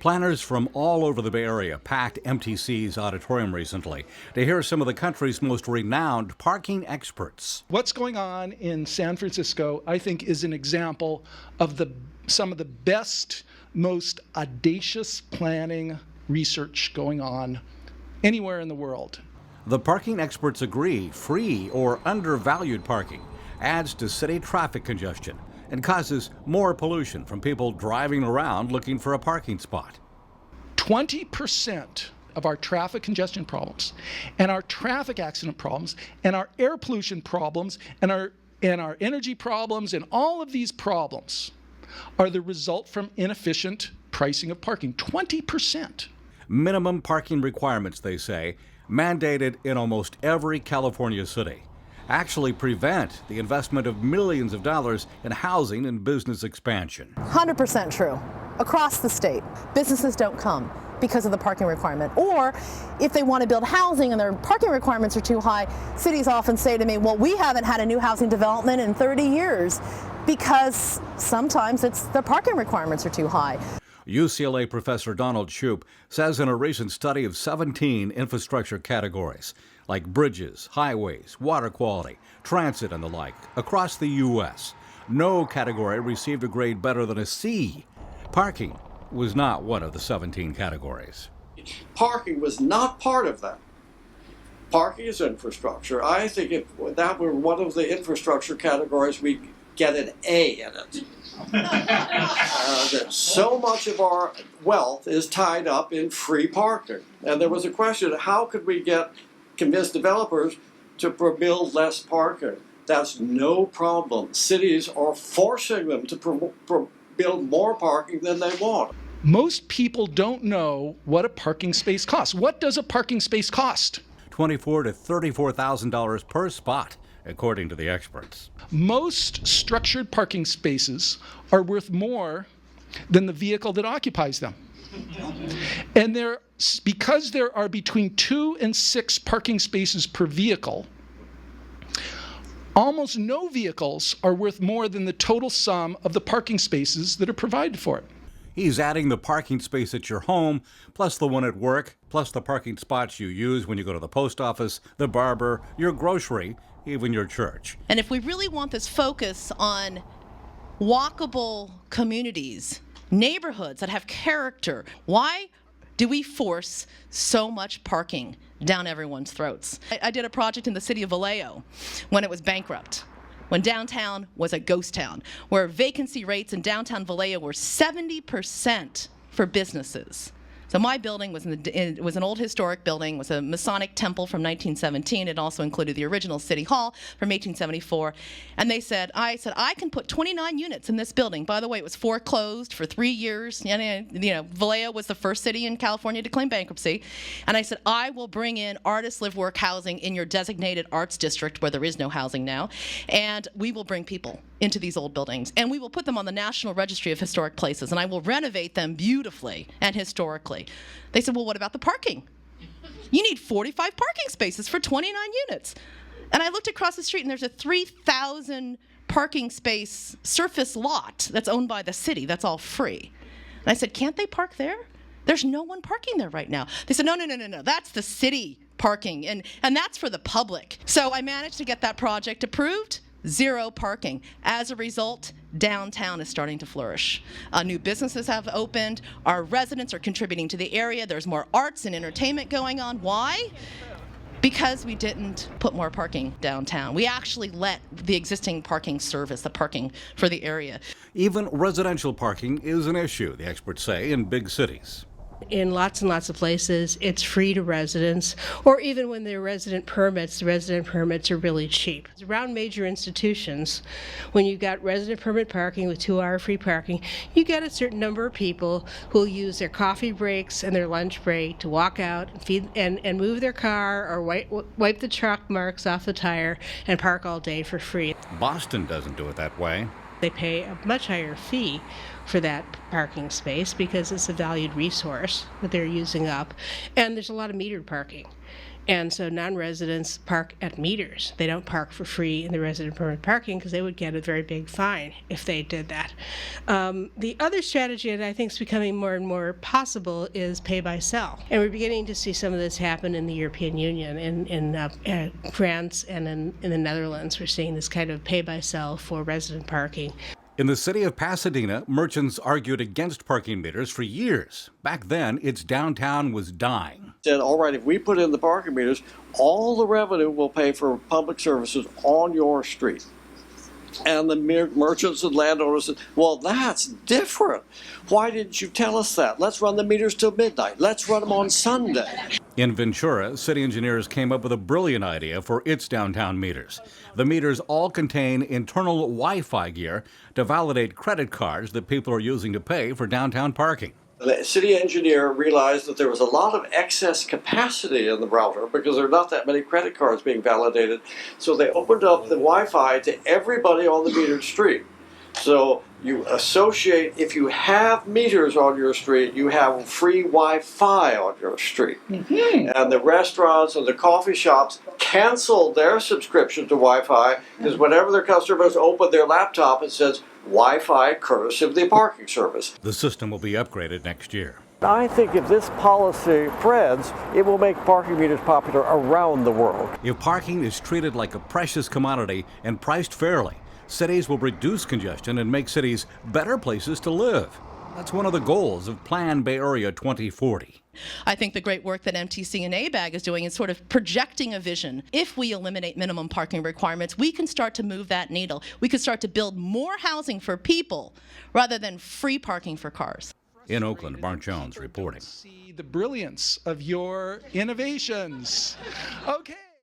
Planners from all over the Bay Area packed MTC's auditorium recently to hear some of the country's most renowned parking experts. What's going on in San Francisco, I think, is an example of some of the best, most audacious planning research going on anywhere in the world. The parking experts agree free or undervalued parking adds to city traffic congestion and causes more pollution from people driving around looking for a parking spot. 20% of our traffic congestion problems and our traffic accident problems and our air pollution problems and our energy problems and all of these problems are the result from inefficient pricing of parking. 20%. Minimum parking requirements, they say, mandated in almost every California city, actually prevent the investment of millions of dollars in housing and business expansion. 100% true. Across the state, businesses don't come because of the parking requirement. Or if they want to build housing and their parking requirements are too high, cities often say to me, well, we haven't had a new housing development in 30 years because sometimes it's the parking requirements are too high. UCLA professor Donald Shoup says in a recent study of 17 infrastructure categories, like bridges, highways, water quality, transit, and the like, across the U.S., no category received a grade better than a C. Parking was not one of the 17 categories. Parking was not part of that. Parking is infrastructure. I think if that were one of the infrastructure categories, we'd get an A in it. That so much of our wealth is tied up in free parking. And there was a question, how could we convince developers to build less parking? That's no problem. Cities are forcing them to build more parking than they want. Most people don't know what a parking space costs. What does a parking space cost? $24,000 to $34,000 per spot, according to the experts. Most structured parking spaces are worth more than the vehicle that occupies them. And because there are between 2 and 6 parking spaces per vehicle, almost no vehicles are worth more than the total sum of the parking spaces that are provided for it. He's adding the parking space at your home, plus the one at work, plus the parking spots you use when you go to the post office, the barber, your grocery, even your church. And if we really want this focus on walkable communities, neighborhoods that have character, why do we force so much parking down everyone's throats? I did a project in the city of Vallejo when it was bankrupt, when downtown was a ghost town, where vacancy rates in downtown Vallejo were 70% for businesses. So my building was it was an old historic building, was a Masonic temple from 1917. It also included the original City Hall from 1874. And I said, I can put 29 units in this building. By the way, it was foreclosed for 3 years. Vallejo was the first city in California to claim bankruptcy. And I said, I will bring in artist live work housing in your designated arts district where there is no housing now. And we will bring people into these old buildings. And we will put them on the National Registry of Historic Places. And I will renovate them beautifully and historically. They said, well, what about the parking? You need 45 parking spaces for 29 units. And I looked across the street, and there's a 3,000 parking space surface lot that's owned by the city. That's all free. And I said, can't they park there? There's no one parking there right now. They said, no. That's the city parking, and that's for the public. So I managed to get that project approved. 0 parking. As a result, downtown is starting to flourish. New businesses have opened. Our residents are contributing to the area. There's more arts and entertainment going on. Why? Because we didn't put more parking downtown. We actually let the existing parking service, the parking for the area. Even residential parking is an issue, the experts say, in big cities. In lots and lots of places, it's free to residents, or even when they're resident permits, the resident permits are really cheap. Around major institutions, when you've got resident permit parking with 2-hour free parking, you get a certain number of people who will use their coffee breaks and their lunch break to walk out and feed and move their car or wipe the chalk marks off the tire and park all day for free. Boston doesn't do it that way. They pay a much higher fee for that parking space because it's a valued resource that they're using up. And there's a lot of metered parking. And so non-residents park at meters. They don't park for free in the resident permit parking because they would get a very big fine if they did that. The other strategy that I think is becoming more and more possible is pay by sell. And we're beginning to see some of this happen in the European Union, in France and in the Netherlands. We're seeing this kind of pay by sell for resident parking. In the city of Pasadena, merchants argued against parking meters for years. Back then, its downtown was dying. Said, all right, if we put in the parking meters, all the revenue will pay for public services on your street. And the merchants and landowners said, well, that's different. Why didn't you tell us that? Let's run the meters till midnight. Let's run them on Sunday. In Ventura, city engineers came up with a brilliant idea for its downtown meters. The meters all contain internal Wi-Fi gear to validate credit cards that people are using to pay for downtown parking. The city engineer realized that there was a lot of excess capacity in the router because there are not that many credit cards being validated. So they opened up the Wi-Fi to everybody on the metered street. So you associate, if you have meters on your street, you have free Wi-Fi on your street. Mm-hmm. And the restaurants and the coffee shops canceled their subscription to Wi-Fi because whenever their customers open their laptop, it says Wi-Fi courtesy of the parking service. The system will be upgraded next year. I think if this policy spreads, it will make parking meters popular around the world. If parking is treated like a precious commodity and priced fairly, cities will reduce congestion and make cities better places to live. That's one of the goals of Plan Bay Area 2040. I think the great work that MTC and ABAG is doing is sort of projecting a vision. If we eliminate minimum parking requirements, we can start to move that needle. We could start to build more housing for people rather than free parking for cars. In Oakland, Mark Jones reporting. See the brilliance of your innovations. Okay.